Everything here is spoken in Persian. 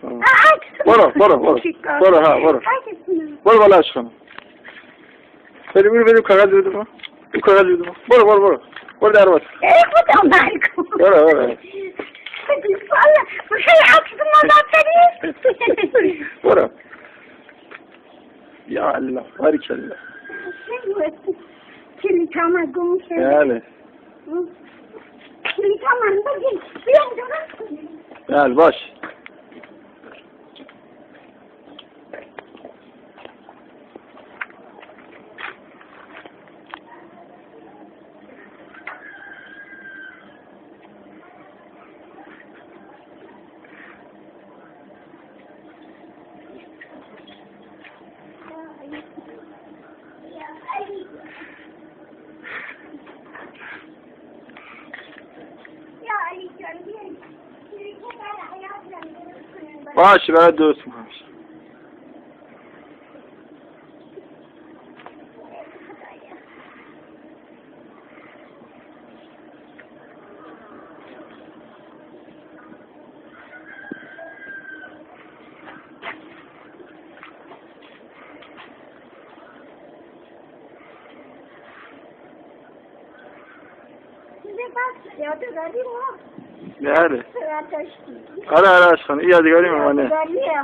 برو برو برو برو ها برو برو بالا عشقم بریم کاغذ بدیم این کاغذ بدیم برو برو برو برو در باز برو برو برو یا الله بارک الله بله بله باش باشه برای درست میکنم بله آره عشقم این یادگاری مامانه